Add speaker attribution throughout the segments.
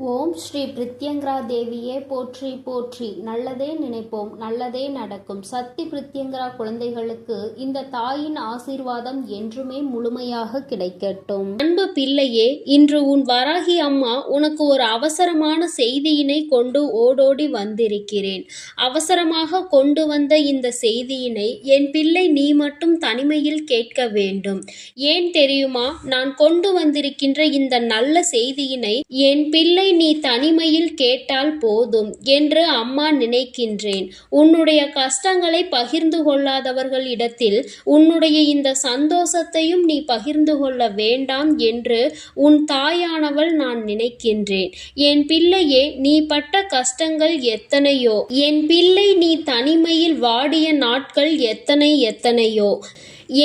Speaker 1: ஓம் ஸ்ரீ பிரித்யங்கரா தேவியே போற்றி போற்றி. நல்லதே நினைப்போம், நல்லதே நடக்கும். சக்தி பிரித்யங்கரா குழந்தைகளுக்கு இந்த தாயின் ஆசீர்வாதம் என்றுமே முழுமையாக கிடைக்கட்டும். அன்பு பிள்ளையே, இன்று உன் வராகி அம்மா உனக்கு ஒரு அவசரமான செய்தியினை கொண்டு ஓடோடி வந்திருக்கிறேன். அவசரமாக கொண்டு வந்த இந்த செய்தியினை என் பிள்ளை நீ மட்டும் தனிமையில் கேட்க வேண்டும். ஏன் தெரியுமா? நான் கொண்டு வந்திருக்கின்ற இந்த நல்ல செய்தியினை என் பிள்ளை நீ தனிமையில் கேட்டால் போதும் என்று அம்மா நினைக்கின்றேன். உன்னுடைய கஷ்டங்களை பகிர்ந்து கொள்ளாதவர்களிடத்தில் உன்னுடைய இந்த சந்தோஷத்தையும் நீ பகிர்ந்து கொள்ள வேண்டாம் என்று உன் தாயானவள் நான் நினைக்கின்றேன். என் பிள்ளையே, நீ பட்ட கஷ்டங்கள் எத்தனையோ, என் பிள்ளை நீ தனிமையில் வாடிய நாட்கள் எத்தனையோ.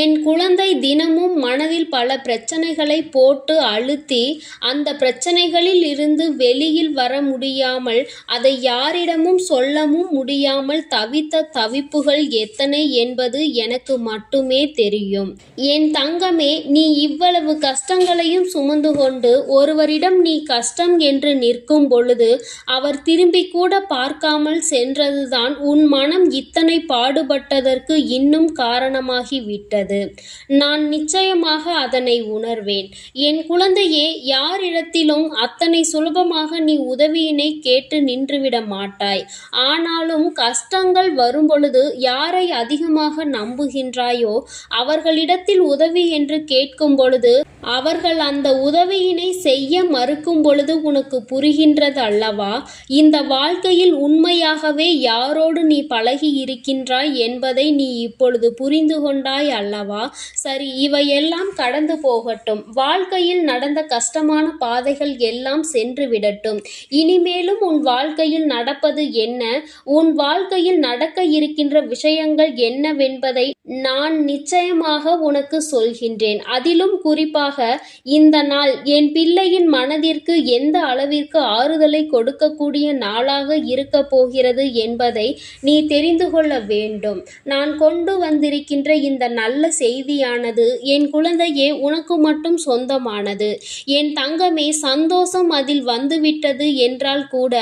Speaker 1: என் குழந்தை தினமும் மனதில் பல பிரச்சனைகளை போட்டு அழுத்தி அந்த பிரச்சனைகளில் இருந்து வெளியில் வர முடியாமல், அதை யாரிடமும் சொல்லவும் முடியாமல் தவித்த தவிப்புகள் எத்தனை என்பது எனக்கு மட்டுமே தெரியும். என் தங்கமே, நீ இவ்வளவு கஷ்டங்களையும் சுமந்து கொண்டு ஒருவரிடம் நீ கஷ்டம் என்று நிற்கும் பொழுது அவர் திரும்பி கூட பார்க்காமல் சென்றதுதான் உன் மனம் இத்தனை பாடுபட்டதற்கு இன்னும் காரணமாகிவிட்டது. நான் நிச்சயமாக அதனை உணர்வேன். என் குழந்தையே, யாரிடத்திலும் அத்தனை சுலபமாக நீ உதவியினை கேட்டு நின்றுவிட மாட்டாய். ஆனாலும் கஷ்டங்கள் வரும்பொழுது யாரை அதிகமாக நம்புகின்றாயோ அவர்களிடத்தில் உதவி என்று கேட்கும் பொழுது அவர்கள் அந்த உதவியினை செய்ய மறுக்கும் பொழுது உனக்கு புரிகின்றது அல்லவா? இந்த வாழ்க்கையில் உண்மையாகவே யாரோடு நீ பழகி இருக்கின்றாய் என்பதை நீ இப்பொழுது புரிந்து கொண்டாய் அல்லவா? சரி, இவையெல்லாம் கடந்து போகட்டும். வாழ்க்கையில் நடந்த கஷ்டமான பாதைகள் எல்லாம் சென்று விடட்டும். இனிமேலும் உன் வாழ்க்கையில் நடப்பது என்ன, உன் வாழ்க்கையில் நடக்க இருக்கின்ற விஷயங்கள் என்னவென்பதை நான் நிச்சயமாக உனக்கு சொல்கின்றேன். அதிலும் குறிப்பாக இந்த நாள் என் பிள்ளையின் மனதிற்கு எந்த அளவிற்கு ஆறுதலை கொடுக்கக்கூடிய நாளாக இருக்க போகிறது என்பதை நீ தெரிந்து கொள்ள வேண்டும். நான் கொண்டு வந்திருக்கின்ற இந்த நல்ல செய்தியானது என் குழந்தையே உனக்கு மட்டும் சொந்தமானது. என் தங்கமே, சந்தோஷம் அதில் வந்துவிட்டது என்றால் கூட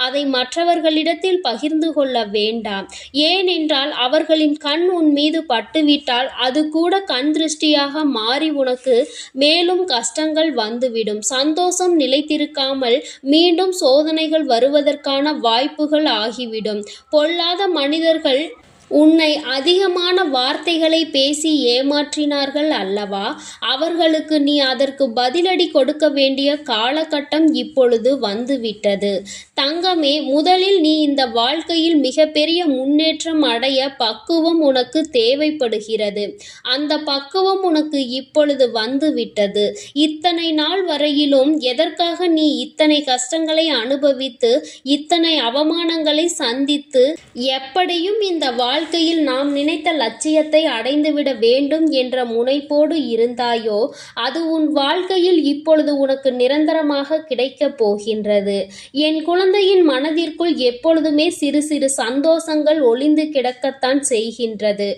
Speaker 1: அதை மற்றவர்களிடத்தில் பகிர்ந்து கொள்ள வேண்டாம். ஏனென்றால் அவர்களின் கண் உன் மீது பட்டுவிட்டால் அது கூட கண் திருஷ்டியாக மாறி உனக்கு மேலும் கஷ்டங்கள் வந்துவிடும். சந்தோஷம் நிலைத்திருக்காமல் மீண்டும் சோதனைகள் வருவதற்கான வாய்ப்புகள் ஆகிவிடும். பொல்லாத மனிதர்கள் உன்னை அதிகமான வார்த்தைகளை பேசி ஏமாற்றினார்கள் அல்லவா? அவர்களுக்கு நீ அதற்கு பதிலடி கொடுக்க வேண்டிய காலகட்டம் இப்பொழுது வந்துவிட்டது. தங்கமே, முதலில் நீ இந்த வாழ்க்கையில் மிகப்பெரிய முன்னேற்றம் அடைய பக்குவம் உனக்கு தேவைப்படுகிறது. அந்த பக்குவம் உனக்கு இப்பொழுது வந்துவிட்டது. இத்தனை நாள் வரையிலும் எதற்காக நீ இத்தனை கஷ்டங்களை அனுபவித்து இத்தனை அவமானங்களை சந்தித்து எப்படியும் இந்த வாழ்க்கையில் நாம் நினைத்த லட்சியத்தை அடைந்துவிட வேண்டும் என்ற முனைப்போடு இருந்தாயோ அது உன் வாழ்க்கையில் இப்பொழுது உனக்கு நிரந்தரமாக கிடைக்கப் போகின்றது. என் குழந்தையின் மனதிற்குள் எப்பொழுதுமே சிறு சிறு சந்தோஷங்கள் ஒளிந்து கிடக்கத்தான் செய்கின்றது.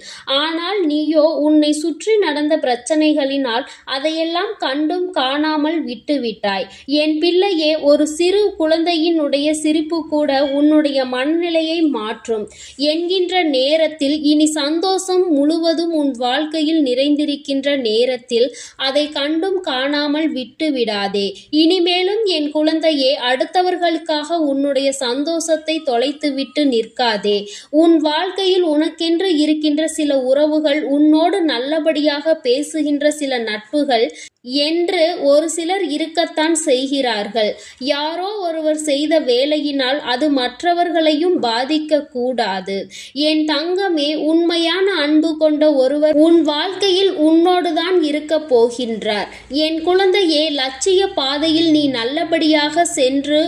Speaker 1: ஆனால் நீயோ உன்னை சுற்றி நடந்த பிரச்சனைகளினால் அதையெல்லாம் கண்டும் காணாமல் விட்டுவிட்டாய். என் பிள்ளையே, ஒரு சிறு குழந்தையினுடைய சிரிப்பு கூட உன்னுடைய மனநிலையை மாற்றும் என்கின்ற நேரத்தில் இனி சந்தோஷம் முழுவதும் உன் வாழ்க்கையில் நிறைந்திருக்கின்ற நேரத்தில் அதை கண்டும் காணாமல் விட்டு விடாதே. இனிமேலும் என் குழந்தையே, அடுத்தவர்களுக்காக உன்னுடைய சந்தோஷத்தை தொலைத்துவிட்டு நிற்காதே. உன் வாழ்க்கையில் உனக்கென்று இருக்கின்ற சில உறவுகள், உன்னோடு நல்லபடியாக பேசுகின்ற சில நட்புகள் என்று ஒரு சிலர் இருக்கத்தான் செய்கிறார்கள். யாரோ ஒருவர் செய்த வேலையினால் அது மற்றவர்களையும் பாதிக்க கூடாது. என் தங்கமே, உண்மையான அன்பு கொண்ட ஒருவர் உன் வாழ்க்கையில் உன்னோடுதான் இருக்க போகின்றார். என் குழந்தையே, லட்சிய பாதையில் நீ நல்லபடியாக சென்று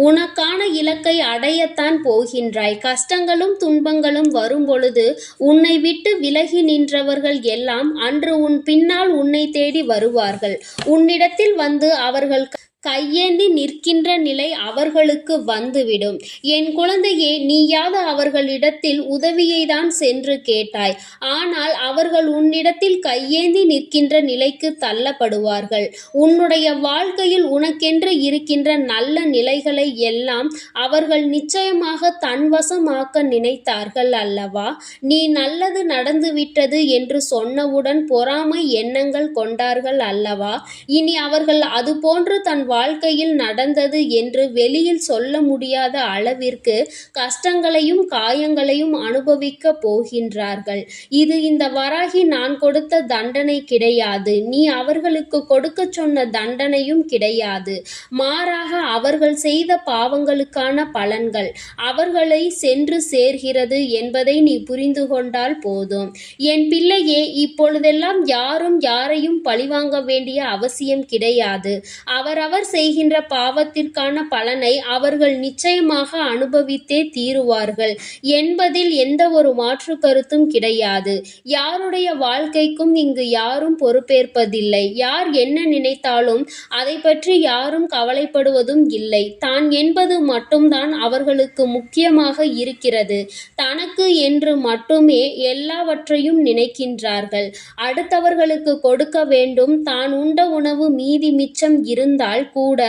Speaker 1: உனக்கான இலக்கை அடையத்தான் போகின்றாய். கஷ்டங்களும் துன்பங்களும் வரும் பொழுது உன்னை விட்டு விலகி நின்றவர்கள் எல்லாம் அன்று உன் பின்னால் உன்னை தேடி வருவார்கள். உன்னிடத்தில் வந்து அவர்கள் கையேந்தி நிற்கின்ற நிலை அவர்களுக்கு வந்துவிடும். என் குழந்தையே, நீயாவது அவர்களிடத்தில் உதவியைதான் சென்று கேட்டாய். ஆனால் அவர்கள் உன்னிடத்தில் கையேந்தி நிற்கின்ற நிலைக்கு தள்ளப்படுவார்கள். உன்னுடைய வாழ்க்கையில் உனக்கென்று இருக்கின்ற நல்ல நிலைகளை எல்லாம் அவர்கள் நிச்சயமாக தன்வசமாக்க நினைத்தார்கள் அல்லவா? நீ நல்லது நடந்துவிட்டது என்று சொன்னவுடன் பொறாமை எண்ணங்கள் கொண்டார்கள் அல்லவா? இனி அவர்கள் அதுபோன்று தன் வாழ்க்கையில் நடந்தது என்று வெளியில் சொல்ல முடியாத அளவிற்கு கஷ்டங்களையும் காயங்களையும் அனுபவிக்க போகின்றார்கள். இது இந்த வராகி நான் கொடுத்த தண்டனை கிடையாது. நீ அவர்களுக்கு கொடுக்க சொன்ன தண்டனையும் கிடையாது. மாறாக அவர்கள் செய்த பாவங்களுக்கான பலன்கள் அவர்களை சென்று சேர்கிறது என்பதை நீ புரிந்து கொண்டால் போதும். என் பிள்ளையே, இப்பொழுதெல்லாம் யாரும் யாரையும் பழிவாங்க வேண்டிய அவசியம் கிடையாது. அவரவர் செய்கின்ற பாவத்திற்கான பலனை அவர்கள் நிச்சயமாக அனுபவித்தே தீருவார்கள் என்பதில் எந்த ஒரு மாற்று கருத்தும் கிடையாது. யாருடைய வாழ்க்கைக்கும் இங்கு யாரும் பொறுப்பேற்பதில்லை. யார் என்ன நினைத்தாலும் அதை பற்றி யாரும் கவலைப்படுவதும் இல்லை. தான் என்பது மட்டும்தான் அவர்களுக்கு முக்கியமாக இருக்கிறது. தனக்கு என்று மட்டுமே எல்லாவற்றையும் நினைக்கின்றார்கள். அடுத்தவர்களுக்கு கொடுக்க வேண்டும். தான் உண்ட உணவு மீதி மிச்சம் இருந்தால் கூட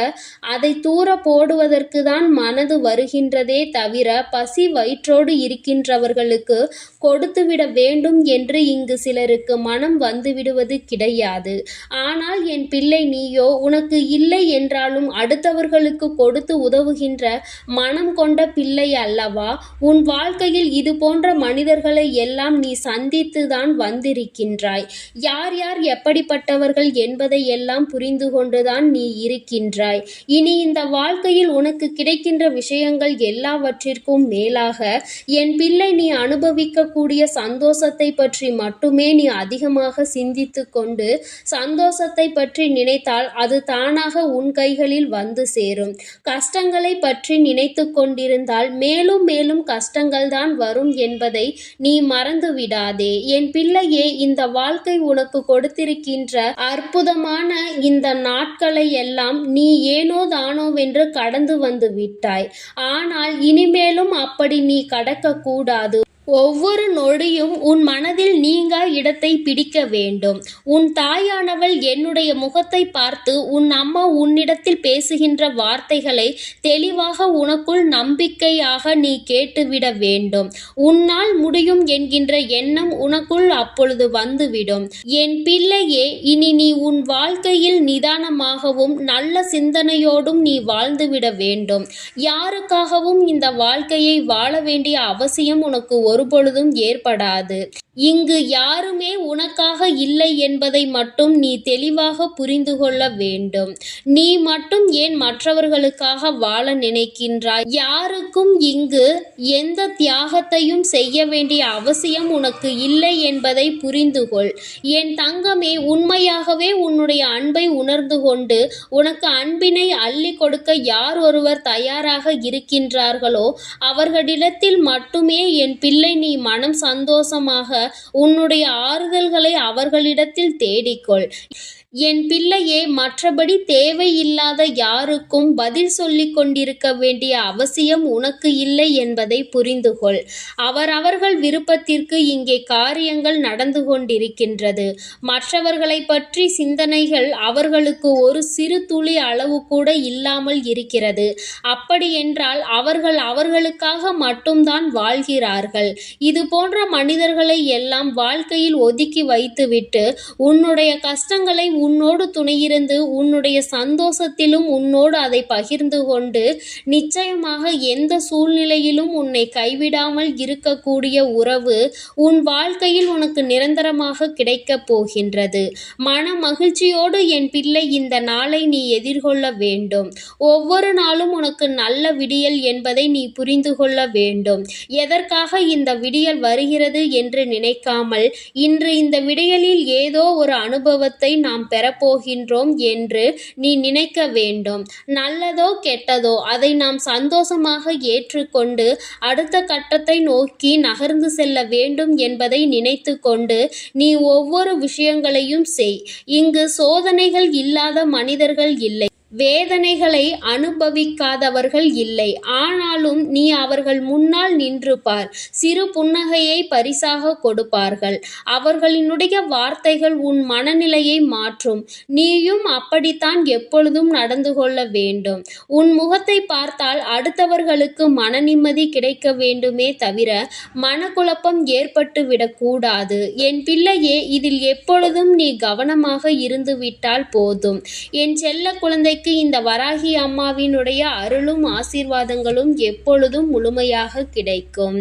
Speaker 1: அதை தூர போடுவதற்கு தான் மனது வருகின்றதே தவிர பசி வயிற்றோடு இருக்கின்றவர்களுக்கு கொடுத்துவிட வேண்டும் என்று இங்கு சிலருக்கு மனம் வந்துவிடுவது கிடையாது. ஆனால் என் பிள்ளை, நீயோ உனக்கு இல்லை என்றாலும் அடுத்தவர்களுக்கு கொடுத்து உதவுகின்ற மனம் கொண்ட பிள்ளை அல்லவா? உன் வாழ்க்கையில் இது போன்ற மனிதர்களை எல்லாம் நீ சந்தித்துதான் வந்திருக்கின்றாய். யார் யார் எப்படிப்பட்டவர்கள் என்பதை எல்லாம் புரிந்து கொண்டுதான் நீ இருக்கின்றாய். இனி இந்த வாழ்க்கையில் உனக்கு கிடைக்கின்ற விஷயங்கள் எல்லாவற்றிற்கும் மேலாக என் பிள்ளை, நீ அனுபவிக்கக்கூடிய சந்தோஷத்தை பற்றி மட்டுமே நீ அதிகமாக சிந்தித்து கொண்டு சந்தோஷத்தை பற்றி நினைத்தால் அது தானாக உன் கைகளில் வந்து சேரும். கஷ்டங்களை பற்றி நினைத்து கொண்டிருந்தால் மேலும் மேலும் கஷ்டங்கள் தான் வரும் என்பதை நீ மறந்து விடாதே. என் பிள்ளையே, இந்த வாழ்க்கை உனக்கு கொடுத்திருக்கின்ற அற்புதமான இந்த நாட்களை எல்லாம் நீ ஏனோ தானோவென்று கடந்து வந்து விட்டாய். ஆனால் இனிமேலும் அப்படி நீ கடக்கக்கூடாது. ஒவ்வொரு நொடியும் உன் மனதில் நீங்கா இடத்தை பிடிக்க வேண்டும். உன் தாயானவள் என்னுடைய முகத்தை பார்த்து உன் அம்மா உன்னிடத்தில் பேசுகின்ற வார்த்தைகளை தெளிவாக உனக்குள் நம்பிக்கையாக நீ கேட்டுவிட வேண்டும். உன்னால் முடியும் என்கின்ற எண்ணம் உனக்குள் அப்பொழுது வந்துவிடும். என் பிள்ளையே, இனி நீ உன் வாழ்க்கையில் நிதானமாகவும் நல்ல சிந்தனையோடும் நீ வாழ்ந்துவிட வேண்டும். யாருக்காகவும் இந்த வாழ்க்கையை வாழ வேண்டிய அவசியம் உனக்கு ஒருபொழுதும் ஏற்படாது. இங்கு யாருமே உனக்காக இல்லை என்பதை மட்டும் நீ தெளிவாக புரிந்து கொள்ள வேண்டும். நீ மட்டும் ஏன் மற்றவர்களுக்காக வாழ நினைக்கின்றாய்? யாருக்கும் இங்கு எந்த தியாகத்தையும் செய்ய வேண்டிய அவசியம் உனக்கு இல்லை என்பதை புரிந்து கொள். என் தங்கமே, உண்மையாகவே உன்னுடைய அன்பை உணர்ந்து கொண்டு உனக்கு அன்பினை அள்ளி கொடுக்க யார் ஒருவர் தயாராக இருக்கின்றார்களோ அவர்களிடத்தில் மட்டுமே என் பிள்ளை நீ மனம் சந்தோஷமாக உன்னுடைய ஆறுதல்களை அவர்களிடத்தில் தேடிக்கொள். என் பிள்ளையே, மற்றபடி தேவையில்லாத யாருக்கும் பதில் சொல்லிக் கொண்டிருக்க வேண்டிய அவசியம் உனக்கு இல்லை என்பதை புரிந்து கொள். அவரவர்கள் விருப்பத்திற்கு இங்கே காரியங்கள் நடந்து கொண்டிருக்கின்றது. மற்றவர்களை பற்றி சிந்தனைகள் அவர்களுக்கு ஒரு சிறு துளி அளவு கூட இல்லாமல் இருக்கிறது. அப்படியென்றால் அவர்கள் அவர்களுக்காக மட்டும்தான் வாழ்கிறார்கள். இது போன்ற மனிதர்களை எல்லாம் வாழ்க்கையில் ஒதுக்கி வைத்துவிட்டு உன்னுடைய கஷ்டங்களை உன்னோடு துணையிருந்து உன்னுடைய சந்தோஷத்திலும் உன்னோடு அதை பகிர்ந்து கொண்டு நிச்சயமாக எந்த சூழ்நிலையிலும் உன்னை கைவிடாமல் இருக்கக்கூடிய உறவு உன் வாழ்க்கையில் உனக்கு நிரந்தரமாக கிடைக்கப் போகின்றது. மன மகிழ்ச்சியோடு என் பிள்ளை இந்த நாளை நீ எதிர்கொள்ள வேண்டும். ஒவ்வொரு நாளும் உனக்கு நல்ல விடியல் என்பதை நீ புரிந்து கொள்ள வேண்டும். எதற்காக இந்த விடியல் வருகிறது என்று நினைக்காமல் இன்று இந்த விடியலில் ஏதோ ஒரு அனுபவத்தை நாம் பெறப்போகின்றோம் என்று நீ நினைக்க வேண்டும். நல்லதோ கெட்டதோ அதை நாம் சந்தோஷமாக ஏற்றுக்கொண்டு அடுத்த கட்டத்தை நோக்கி நகர்ந்து செல்ல வேண்டும் என்பதை நினைத்து கொண்டு நீ ஒவ்வொரு விஷயங்களையும் செய். இங்கு சோதனைகள் இல்லாத மனிதர்கள் இல்லை. வேதனைகளை அனுபவிக்காதவர்கள் இல்லை. ஆனாலும் நீ அவர்கள் முன்னால் நின்று பார். சிறு புன்னகையை பரிசாக கொடுப்பார்கள். அவர்களினுடைய வார்த்தைகள் உன் மனநிலையை மாற்றும். நீயும் அப்படித்தான் எப்பொழுதும் நடந்து கொள்ள வேண்டும். உன் முகத்தை பார்த்தால் அடுத்தவர்களுக்கு மன நிம்மதி கிடைக்க வேண்டுமே தவிர மனக்குழப்பம் ஏற்பட்டு விடக்கூடாது. என் பிள்ளையே, இதில் எப்பொழுதும் நீ கவனமாக இருந்துவிட்டால் போதும். என் செல்ல குழந்தைக்கு இந்த வராகி அம்மாவினுடைய அருளும் ஆசீர்வாதங்களும் எப்பொழுதும் முழுமையாக கிடைக்கும்.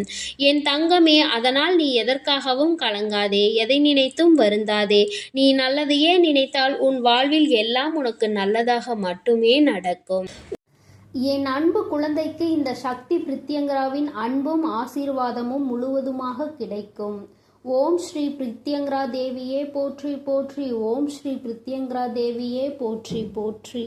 Speaker 1: என் தங்கமே, அதனால் நீ எதற்காகவும் கலங்காதே, எதை நினைத்தும் வருந்தாதே. நீ நல்லதையே நினைத்தால் உன் வாழ்வில் எல்லாம் உனக்கு நல்லதாக மட்டுமே நடக்கும். என் அன்பு குழந்தைக்கு இந்த சக்தி பிரித்யங்கராவின் அன்பும் ஆசீர்வாதமும் முழுவதுமாக கிடைக்கும். ஓம் ஸ்ரீ பிரித்யங்கரா தேவியே போற்றி போற்றி. ஓம் ஸ்ரீ பிரித்யங்கரா தேவியே போற்றி போற்றி.